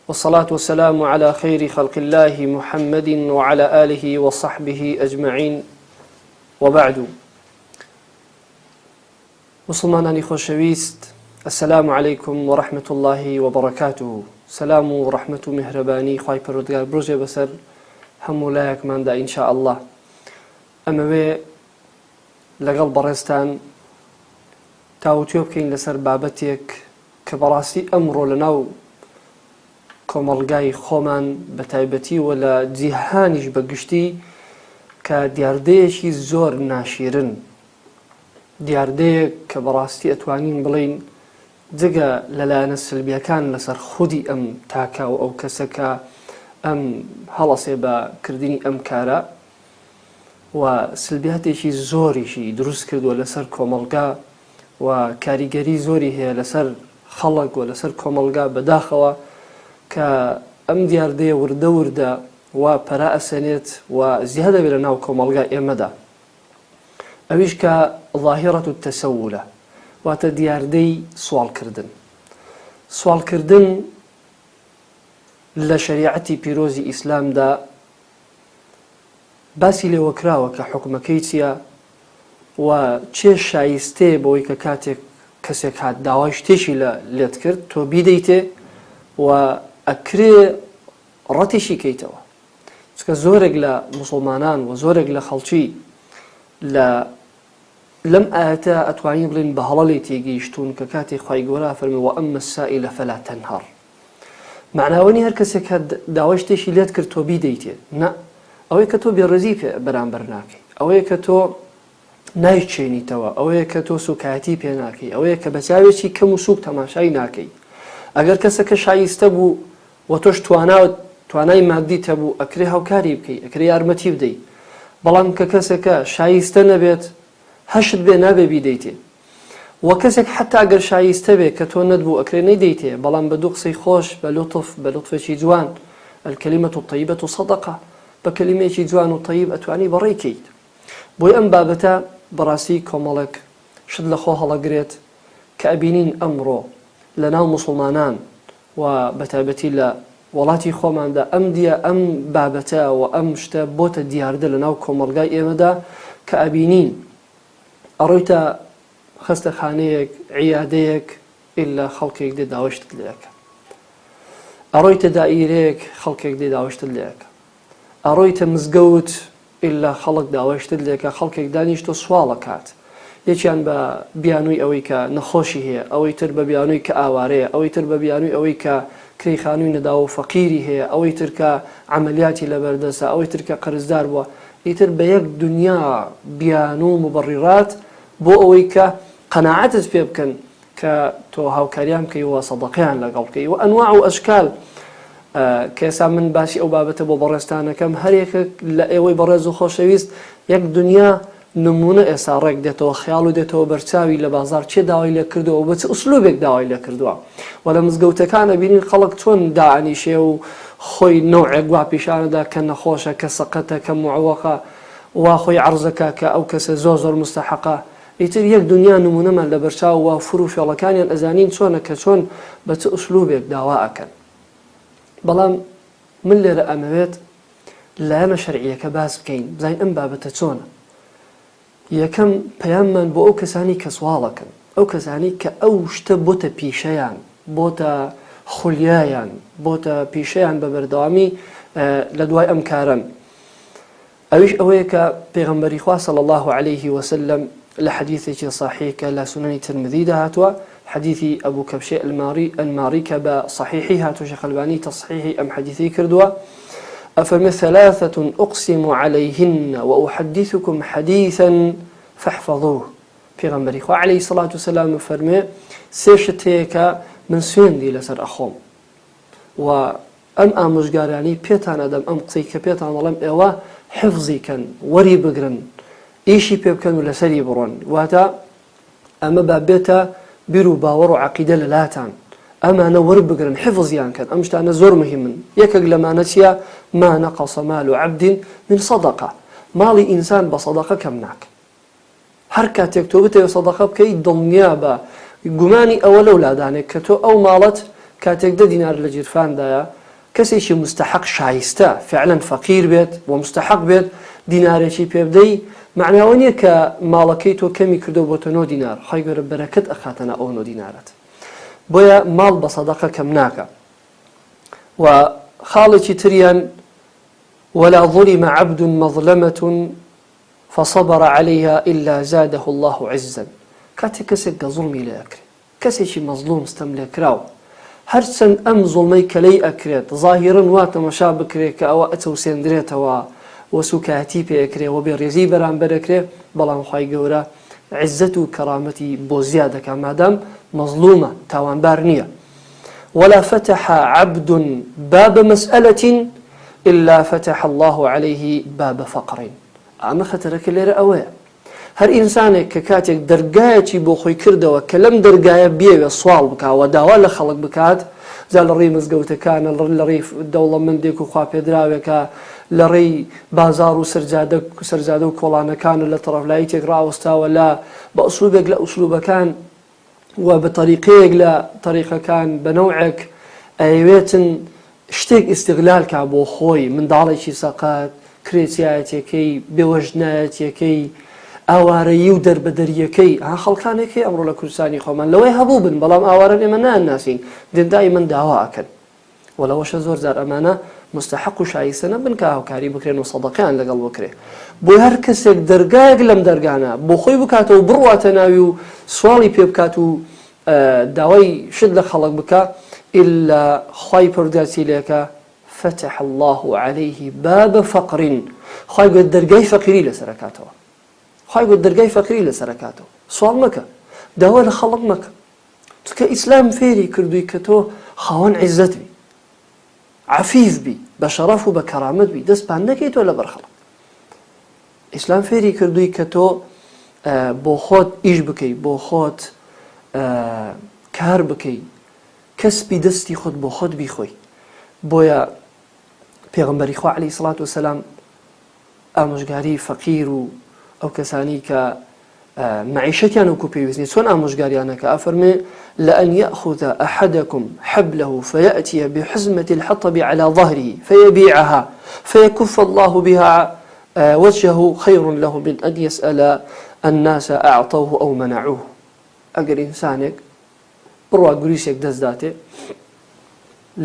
والصلاة والسلام على خير خلق الله محمد وعلى آله وصحبه أجمعين وبعد. مسلمانانی خۆشەویست، السلام عليكم ورحمة الله وبركاته. سلام و رحمة و مهربانی خوای پەروەردگار بڕۆژێ بەسەر هەموو لایەکماندا ئین شاء الله. ئەمەوێ لەگەڵ بەڕێستان تاوتوێ بکەین لەسەر بابەتێک کە بەڕاستی ئەمڕۆ لەناو کۆمەڵگای خۆمان بە تایبەتی و لە جیهانیش بەگشتی کە دیاردەیەکی زۆر ناشیرن، دیاردەیەک کە بەڕاستی ئەتوانین بڵین جگە لەلایەنە سلبیەکان لەسەر خودی ئەم تاکە و ئەو کەسەکە ئەم هەڵەسێ بە کردنی ئەم کارە و سلبیاتێکی زۆریشی دروست کردووە لەسەر کۆمەڵگا و کاریگەری زۆری هەیە لەسەر خەڵک و لەسەر کۆمەڵگا بەداخەوە کە ئەم دیاردەیە وردە وردە و پەرا ئەسەنێت و زیادە بێت لە ناو کۆمەڵگا ئێمەدا. ئەویش کە ظاهیرەت التەسەولە، واتە دیاردەی سوالکردن. سوالکردن لە شەریعەتی پیرۆزی ئیسلامدا باسی لێوە کراوە کە حکومەکەی چییە و چێ شایستەیە بەوەی کە کاتێک کەسێک هات داوای شتێکی لێت کرد تۆ بیدەیتێ و ئەکرێ ڕەتیشی کەیتەوە. چکە زۆرێک لە موسڵمانان و زۆرێک لە خەڵکی لەم ئاەتە ئەتوانین بڵین بە هەڵەڵی تێگەیشتون کە کاتێک خوای گەورە فەرمێ وەئەمە السائیلە فەلا تەنهەڕ. معناوەنی هەر کەسێک داوای شتێکی لێت کرد تۆ بیدەیتێ، نە، ئەوەیە کە تۆ بێڕێزی بەرامبەر ناکەی، ئەوەیە کە تۆ نایچێنیتەوە، ئەوەیە کە تۆ سوکایەتی پێ ناکەی، ئەوەیە کە بەچاوێکی کەم و سووک تەماشای ناکەی. ئەگەر کەسەکە شایستە بوو و تۆش توانای مادیت هەبوو ئەکرێ هاوکاری بکەی، ئەکرێ یارمەتی بدەیت. بەڵام کە کەسەکە شایستە نەبێت هەشت بێ نابێ بیدەیتێ. و کەسێک حتا ئەگەر شایستە بێ کە تۆ نەتبوو ئەکرێ نەیدەیتێ، بەڵام بە دوو قسەی خۆش بە لوتفێکی جوان، الکەلیمەت الطەیبەت صەدەقە، بە کەلیمەیەکی جوان و طەیب ئەتوانی بەڕێکەیت. بۆی ئەم بابەتە بەڕاستی کۆمەڵێک شت لە خۆ هەڵەگرێت کە ئەبینین ئەمڕۆ لە ناو موسڵمانان و بەتایبەتی لە وڵاتی خۆماندا ئەم بابەتە و ئەم شتە بۆتە دیاردە لە ناو کۆمەڵگای ئێمەدا کە ئەبینین ئەڕۆیتە خەستەخانەیەک، عیادەیەک، ئیلا خەڵکێک دێ داوەشتت لێەکە، ئەڕۆیتە دائیرەیەک، خەڵکێک دێ داوەشتت لێەکە، ئەڕۆیتە مزگەوت، ئیلا خەڵک داوەشتت لێەکە، خەڵکێک دانیشتۆ سواڵەکات، یەکیان بە بیانووی ئەوەی کە نەخۆشی هەیە، ئەوەی تر بە بیانووی کە ئاوارەیە، ئەوەی تر بە بیانووی ئەوەی کە کڕی خانووی نەداوە و فەقیری هەیە، ئەوەی تر کە عەمەلیاتی لەبەردەستە، ئەوەی تر کە قەرزدار بووە، ئیتر بە یەک دنیا بیانوو و مبەڕیرات بۆ ئەوەی کە قەناعەتت پێ بکەن کە تۆ هاوکاریان بکەی و سەدەقەیان لەگەڵ بکەی. و ئەنواع و ئەشکال کە ئێستا من باسی ئەو بابەتە بۆ بەڕێستانەکەم، هەرێکە لە ئێوەی بەڕێز و خۆشەویست یەک دنیا نمونە ئێستا ڕێک دێتەوە، خەیاڵ و دێتەوە بەرچاوی لە بازار چێ داوای لێ کردووە و بە چ ئوسلوبێک داوای لێ کردووە. و لە مزگەوتەکانە بینین خەڵک چۆن داعەنیشێ و خۆی نەوعێک وا پیشانەدا کە نەخۆشە، کە سەقەتە، کە موعوەقە، وا خۆی عەرزەکە کە ئەو کەسە زۆر مستەحەقە. ئیتر یەک دنیا نمونەمان لە بەرچاو و فڕ و فێڵەکانیان ئەزانین چۆنە کە چۆن بە چ ئوسلوبێک داوا ئەکەن. بەڵام من لێرە ئەمەوێت لایەنە شەرعیەکە باس بکەین، بزانین ئەم بابەتە چۆنە. یەکەم پەیاممان بۆ ئەو کەسانی کە سواڵەکەن، ئەو کەسانی کە ئەو شتە بۆتە پیشەیان، بۆتە خولیایان، بۆتە پیشەیان بە بەردەوامی لە دوای ئەم کارن. ئەویش ئەوەیە کە پێغەمبەری خوا صلی الله عليه وسلم لە حەدیثێکی صحیح کە لە سونەنی ترمذیدا هاتووە، حەدیثی ئەبوو کەبشەی ئەنماری کە بە صحیحی هاتووە، شێخ ئەلبانی تەصحیحی ئەم حەدیثی کردووە. أفرمي ثلاثة أقسم عليهن وأحدثكم حديثا فاحفظوه. پیغمبری خوا عليه الصلاة والسلام فرمي سيشتيك من سويندي لسر أخوم و أم آموزگارانی پێتان ئەدەم ئەم قسەی کە پێتان دەڵێم ئێوە حفظی کەن، وەری بگرن، ئیشی پێ بکەن و لەسەری بڕۆن. واتە ئەمە با بێتە بیر و باوەڕ و عەقیدە لەلاتان، ئەمانە وەربگرن، حفظیان کەن. ئەم شتانە زۆر مهمن. یەکێک لەمانە چییە؟ ما نەقەسە مال عەبد من صەدەقە. ماڵی ئینسان بە سەدەقە کەم ناکە. هەر کاتێک تۆ بتەوێت سەدەقە بکەیت، دڵنیا بە گومانی ئەوە لەو لادانێک کە تۆ ئەو ماڵەت كاتێک 10 دینار لە جیرفاندایە کەسێکی مستحق شایستە فعلا فەقیر بێت و مستحق بێت دینارێکی پێ بدەی معناوە نییە کە ماڵەکەی تۆ کەمی کردو بۆ تۆ 9 دینار خی گەورە بەرەکەت ئەخاتەنە ئەو 9 دینارەت بۆیە ماڵ بە سەدەقە کەم ناکە و خاڵێکی تریان ولا ظلم عبد مظلمة فصبر عليها إلا زاده الله عزا کاتێک کەسێک کە زوڵمی لێ ئەکرێت کەسێکی مەزلوم ستەم لێ کراوە هەرچەند ئەم زوڵمەی کە لێی ئەکرێت ظاهیرن وا تەماشا بکرێت کە ئەوە ئەچەوسێندرێتەوە وەسوکاتی پێ و بێڕێزی بەرامبەر ئەکرێت بەڵام خی گەورە عزت و کەرامەتی بۆ زیادەکە مادام مەزلومە تاوانبار نییە ولا فتح عبد باب مسألة إلا فتح الله عليه باب فقر ئەمە خەتەرەکە لێرە ئەوەیە هەر ئینسانێک کە کاتێک دەرگایەکی بۆ خۆی کردەوە کە لەم دەرگایە بێوێ سوال بکەوە داوا لە خەڵک بکات جا لە ڕێی مزگەوتەکانە لە ڕێی دەوڵەمەندێک و خواپێدراوێکە لە ڕێی بازار و سەرجادە و کۆڵانەکانە لە تەڕەفلایی تێک ڕاوەستاوە لە بە ئوسلوبێک لە ئوسلوبەکان و بە طریقەیەک لە طریقەکان بە نەوعێک ئەیەوێتن شتێک ئیستیغلال کا بۆ خۆی منداڵێکی سەقات کرێتیایەتەکەی بێوەژنایەتەکەی ئاوارەیی و دەربەدەریەکەی خەڵکانێکی ئەمڕۆ لە کوردستانی خۆمان لەوەی هەبوو بن بەڵام ئاوارە ئێمە ناناسین دێندای من داوا ئەکەن وەلەوەشە زۆر جار ئەمانە مستحق و شایستە نەبن کە هاوکاری بکرێن و سەدەقەیان لەگەڵ بکرێ بۆی هەر کەسێک دەرگایەک لەم دەرگانە بۆ خۆی بکاتەوە بڕواتە ناوی و سواڵی پێ بکات و داوای شت لە خەڵک بکە إلا خی پرداتی لێکە فتح الله عليه باب فقر خی گوێت دەرگای فەقیری لەسەرکاتەوە خی گوێت دەرگای فەقیری لەسەرکاتەوە سوال مەکە داوا لە خەڵک مەکە چکە ئیسلام فێری کردووی کە تۆ خاوەن عیزت بی عفیف بی بە شەرەف و بە کەرامەت بی دەستپان نەکەی تۆ لەبەر خەڵک ئیسلام فێری کردووی کە تۆ بۆ خۆت ئیش بکەی بۆ خۆت کار بکەی کەسبی دەستی خۆت بۆ خۆت بیخۆی بۆیە پێغەمبەری خوا عەلەیهی سەڵات وسەلام ئامۆژگاری فەقیر و ئەو کەسانی کە معیشەتیان وەکو پێویستنی چۆن ئامۆژگاریانەکە ئەفەرمێ لأن يأخذ أحدكم حبله فيأتي بحزمة الحطب على ظهره فيبيعها فيكف الله بها وجهه خير له من أن يسأل الناس أعطوه أو منعوه ئەگەر ئینسانێک بڕوا گوریسێک دەست داتێ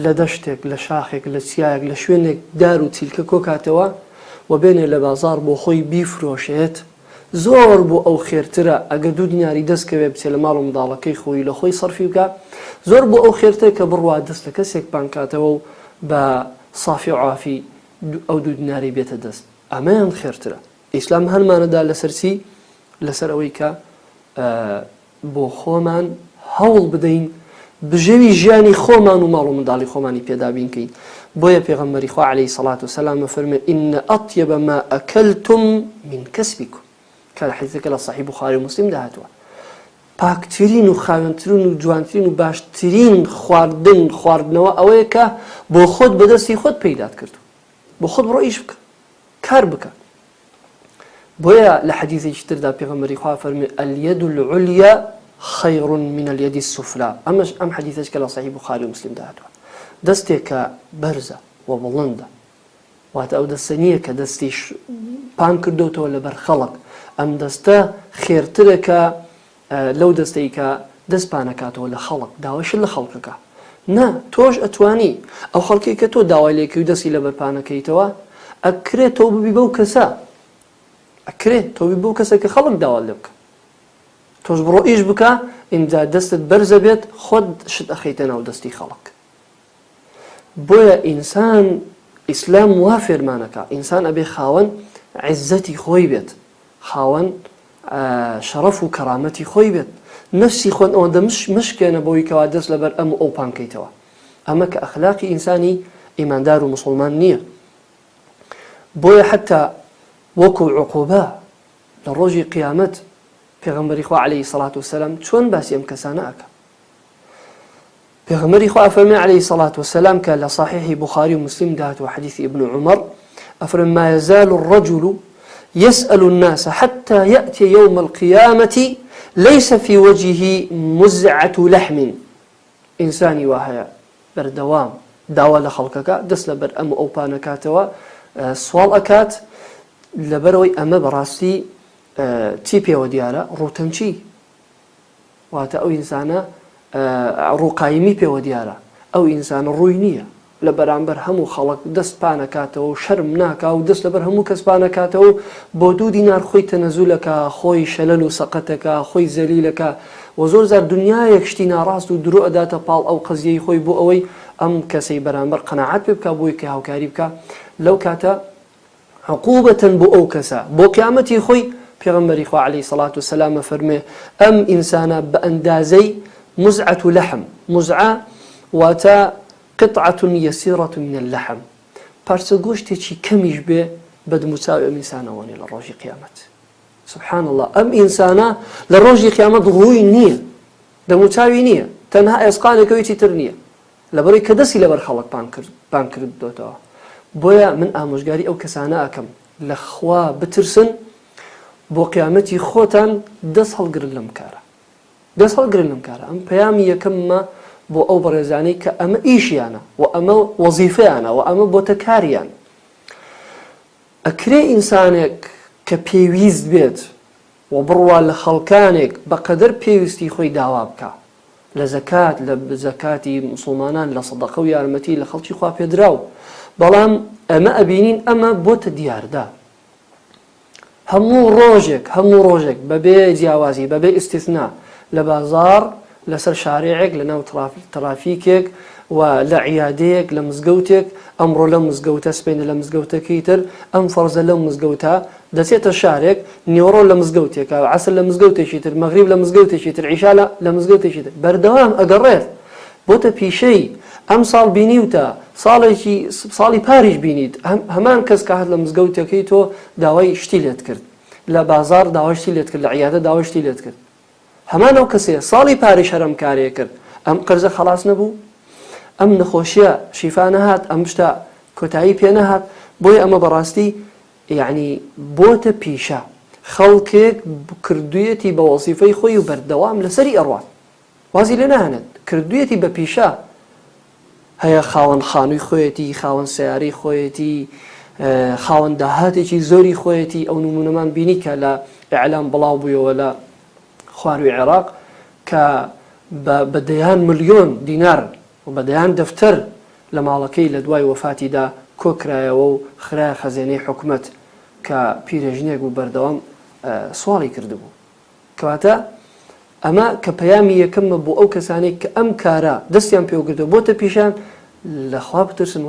لە دەشتێک لە شاخێک لە چیایەک لە شوێنێک دار و چیلکە کۆکاتەوە و بێنێ لە بازار بۆ خۆی بیفرۆشێت زۆر بۆ ئەو خێرترە ئەگەر 2 دیناری دەستکەوێ بچێ لە ماڵ و منداڵەکەی خۆی لە خۆی سەرفی بکە زۆر بۆ ئەو خێرتر کە بڕوا دەست لە کەسێک بانکاتەوە و بە صافی و عافی ئەو 2 دیناری بێتە دەست ئەمەیان خێرترە ئیسلام هەرمانەدا لەسەر چی لەسەر ئەوەی کە بۆ خۆمان هەوڵ بدەین بژێوی ژیانی خۆمان و ماڵ و منداڵی خۆمانی پێدا بینکەین بۆیە پێغەمبەری خوا عەلەیهی سەڵات وسەلام فەرمێ إن أطيب ما أكلتم من كسبكم کە لە حەدیثێکە لە صەحیح بوخاری و موسلیم داهاتووە پاکترین و خاوێنترین و جوانترین و باشترین خواردنەوە ئەوەیە کە بۆ خۆت بەدەستی خۆت پەیدات کردو بۆ خۆت بڕۆ ئیش بکە کار بکە بۆیە لە حەدیثێکی تردا پێغەمبەری خوا فەرمێ اليد العليا خير من اليد السفلى ئەم حەدیثەکە لە صەحیح بوخاری و موسلیم داهاتووە دەستێک کە بەرزە و بڵندە واتە ئەو دەستە نییە کە دەستی پان کردوتەوە لەبەر خەڵک ئەم دەستە خێرترە کە لەو دەستەی کە دەست پانەکاتەوە لە خەڵک داواشت لە خەڵکەکە نا تۆش ئەتوانی ئەو خەڵکی کە تۆ داوای لێکی و دەستی لەبەر پانەکەیتەوە ئەکرێت تۆ ببی بەو کەسە ئەکرێت تۆ ببی بەو کەسە کە خەڵک داوا لێ بکە تۆش بڕۆ ئیش بکە ئینجا دەستت بەرزە بێت خۆت شت ئەخەیتە ناو دەستی خەڵک بۆیە ئینسان ئیسلام وا فێرمانەکە ئینسان ئەبێ خاوەن عیزەتی خۆی بێت خاوەن شەرەف و کەرامەتی خۆی بێت نەفسی خۆن ئەوەندە مشکێنە بۆی کەوا دەست لەبەر ئەم و ئەو پانکەیتەوە ئەمە کە ئەخلاقی ئینسانی ئیماندار و موسڵمان نییە بۆیە حتا وەکو عوقوبە لە ڕۆژی قیامەت پێغەمبەری خوا عەلەیهی سەڵات وسەلام چۆن باسی ئەم کەسانە ئەکە پێغەمبەری خوا فەرمێ عەلەیهی سەڵات وسەلام کە لە صحیحی بوخاری و مسلم داهاتوە حەدیثی ئیبن عومەر ئەفەرمێ ما يزال الرجل يسأل الناس حتى يأتي يوم القيامة ليس في وجهه مزعة لحم إنساني وهي بەردەوام داوا لە خەڵکەکە دەست لە بەر ئەم ئەو پانەکاتەوە سوال ئەکات لەبەرەوەی ئەمە بەڕاستی چی پێوە دیارە ڕوتەنچی واتە ئەو ئینسانە ڕووقایمی پێوە دیارە ئەو ئینسانە ڕووی نییە لە بەرامبەر هەموو خەڵک دەست پانەکاتەوە و شەرم ناکا و دەست لەبەر هەموو کەس پانەکاتەوە و بۆ 2 دینار خۆی تەنەزولەکە خۆی شەلەل و سەقەتەکە خۆی زەلیلەکە و زۆر زار دنیایەک شتی ناڕاست و درۆ ئەداتە پاڵ ئەو قەزیەی خۆی بۆ ئەوەی ئەم کەسەی بەرامبەر قەناعەت پێ بکە بۆی کە هاوکاری بکە لەو کاتە عقوبەتەن بۆ ئەو کەسە بۆ قیامەتی خۆی پێغەمبەری خوا عەلەیهی سەڵات وسەلام فەرمێ ئەم ئینسانە بە ئەندازەی مزعة لحم مزعة واتە قطعة يسيرة من اللحم پارچە گۆشتێکی کەمیش بێ بەدموچاوی ئەم ئینسانەوەنێ لە ڕۆژی قیامەت سبحان الله ئەم ئینسانە لە ڕۆژی قیامەت ڕووی نییە دەموچاوی نییە تەنها ئێسقانێکەوەی تر نییە لەبەرەوەی کە دەستی لەبەر خەڵک پان کردوێتەوە بۆیە من ئامۆژگاری ئەو کەسانە ئەکەم لە خوا بترسن بۆ قیامەتی خۆتان دەست هەڵگرن لەم کارە دەست هەڵگرن لەم کارە ئەم پەیامی یەکەممە بۆ ئەو بەڕێزانەی کە ئەمە ئیشیانە و ئەمە وەزیفەیانە و ئەمە بۆتە کاریان ئەکرێ ئینسانێک کە پێویست بێت و بڕوا لە خەڵکانێک بەقەدەر پێویستی خۆی داوا بکە لە زەکات لە زەکاتی موسڵمانان لە سەدەقە و یارمەتی لە خەڵکی خوا پێدراو بەڵام ئەمە ئەبینین ئەمە بۆتە دیاردا هەموو ڕۆژێک بەبێ جیاوازی بەبێ ئیستیثنا لە بازار لەسەر شارێعێک لە ناو ترافیکێک و لە عیادەیەک لە مزگەوتێک ئەمڕۆ لە مزگەوتە سپێنە لە مزگەوتەکەی تر ئەم فەرزە لەو مزگەوتە دەچێتە شارێک نیوەڕۆ لە مزگەوتێکە عەسر لە مزگەوتێکی تر مەغریب لە مزگەوتێکی تر عیشا لە مزگەوتێکی تر بەردەوام ئەگەڕێت بۆتە پیشەی ئەم ساڵ بینیوتە ساڵی پاریش بینیت هەمان کەس کە هات لە مزگەوتەکەی تۆ داوای شتی لێت کرد لە بازار داوای شتی لێت کرد لە عیادە داوای شتی لێت کرد هەمان ئەو کەسەیە ساڵی پاریش هەرم کارێ کرد ئەم قەرزە خەلاص نەبوو ئەم نەخۆشیە شیفا نەهات ئەم شتە کۆتایی پێ نەهات بۆی ئەمە بەڕاستی یعنی بۆتە پیشە خەڵکێک کردوویەتی بە وەزیفەی خۆی و بەردەوام لەسەری ئەڕوات وازی لێ ناهێنێت کردوویەتی بە پیشە هەیە خاوەن خانووی خۆیەتی خاوەن سیارەی خۆیەتی خاوەن داهاتێکی زۆری خۆیەتی ئەو نمونەمان بینی کە لە ئیعلام بڵاو بوویەوە لە خواروی عێراق کە بەدەیان ملیۆن دینار و بەدەیان دەفتەر لە ماڵەکەی لە دوای وەفاتیدا کۆکرایەوە و خرای خەزێنەی حکومەت کە پیرەژنێک و بەردەوام سواڵی کردبوو کەواتە ئەمە کە پەیامی یەکەممە بۆ ئەو کەسانێک کە ئەم کارە دەستیان پێوەگرتەوە بۆتە پیشان لەخوا بترسن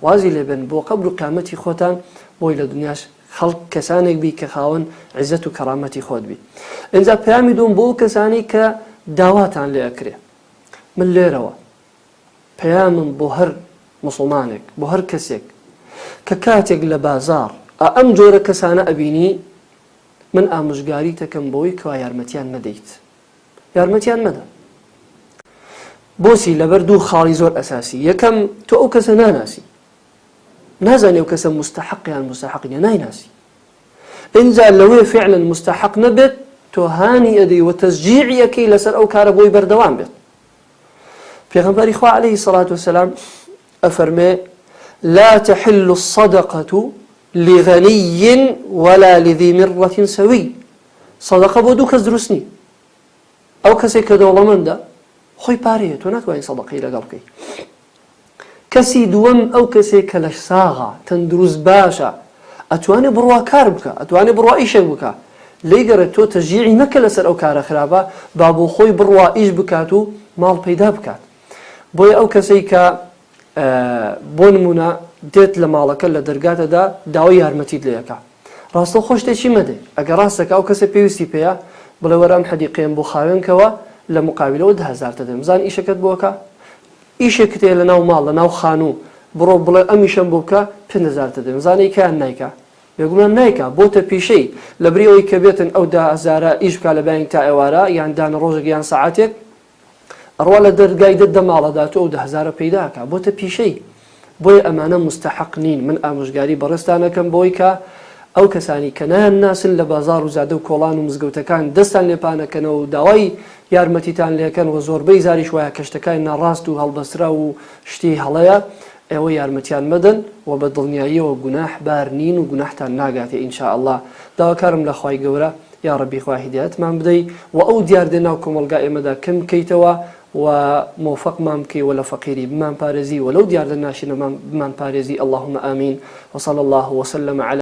وازی لێبن بۆ قەبر و قیامەتی خۆتان بۆی لە دنیاش خەڵک کەسانێک بی کە خاوەن عیزەت و کەرامەتی خۆت بی ئینجا پەیامی دوم بۆ ئەو کەسانی کە داواتان لێ ئەکرێ من لێرەوە پەیامم بۆ هەر موسڵمانێک بۆ هەر کەسێک کە کاتێک لە بازار ئەم جۆرە کەسانە ئەبینی من ئامۆژگاری دەکەم بۆی کەوا یارمەتیان مەدەیت یارمەتیان مەدە بۆچی لەبەر دوو خاڵی زۆر ئەساسی یەکەم تۆ ئەو کەسە ناناسی نازانێ ئەو کەسە مستحقیان مستحقیان نایناسی ئینجا لەوێ فعلا مستحق نەبێت تۆ هانی ئەدەی و تەشجیعی ئەکەی لەسەر ئەو کارە بۆی بەردەوام بێت پێغەمبەری خوا عەلەیهی سەڵات وسەلام ئەفەرمێ لا تحل الصدقة لغني ولا لذي مرة سوي صدقة بۆ دوو کەس دروست نی ئەو کەسێک کە دەوڵەمەندە خۆی پارەیە تۆ ناتوانین سەدەقەی لەگەڵ بکەی کەسی دووەم ئەو کەسێک کە لە ساغا تەندروست باشە ئەتوانێ بڕوا کار بکە ئەتوانێ بڕوا ئیشێک بکە لێیگەڕێت تۆ تەشجیعی مەکە لەسەر ئەو کارە خراپە با بۆ خۆی بڕوا ئیش بکات و ماڵ پەیدا بکات بۆیە ئەو کەسەی کە بۆ نمونە دێت لە ماڵەکە لە دەرگاتەدا داوای یارمەتیت لێ ئەکا ڕاستە خۆ شتێکی مەدەی ئەگەر ڕاستەکە ئەو کەسە پێویستی پێیە بڵێ وەرە ئەم حەدیقەیەم بۆ خاوێنکەوە لە مقابلەوە 10,000 دەدەم زان ئیشەکەت بۆکە ئیشێکت هەیە لە ناو ماڵ لە ناو خانوو بڕۆ بڵێ ئەم ئیشەم بۆ بکە 5,000 دەدەم زانەی کەیان نایکە بێگومان نایکە بۆتە پیشەی لە بریەوەی کە بێتن ئەو 10,000 ئیش بکە لە بەیان تا ئێوارە یان دانە ڕۆژێک یان سەعاتێک ئەڕوا لە دەرگای دەدە ماڵەدا تۆ ئەو 10,000 پەیداکە بۆتە پیشەی بۆیە ئەمانە مستحق نین من ئامۆژگاری بەڕێستانەکەم بۆی کە ئەو کەسانی کە ناسن لە بازار و زادە و کۆڵان و مزگەوتەکان دەستان لێپانەکەنەوە و داوای یارمەتیتان لێکەن و زۆربەی زاریش وایە کەشتەکان ناڕاست و هەڵبەسترا و شتی هەڵەیە ئێوە یارمەتیان مەدەن و بە دڵنیاییەوە گوناح بار نین و گوناحتان ناگاتێ ئینشاء الله. داواکارم لە خوای گەورە یا ڕەبی خوا هیدایەتمان بدەی و ئەو دیاردە ناو کۆمەلگا ئێمەدا کەم بکەیتەوە و موفقمان بکەی و لە فەقیری بمان پارێزی و لەو دیاردە ناشینە بمان پارێزی. اللهم آمین وصلى الله وسلم على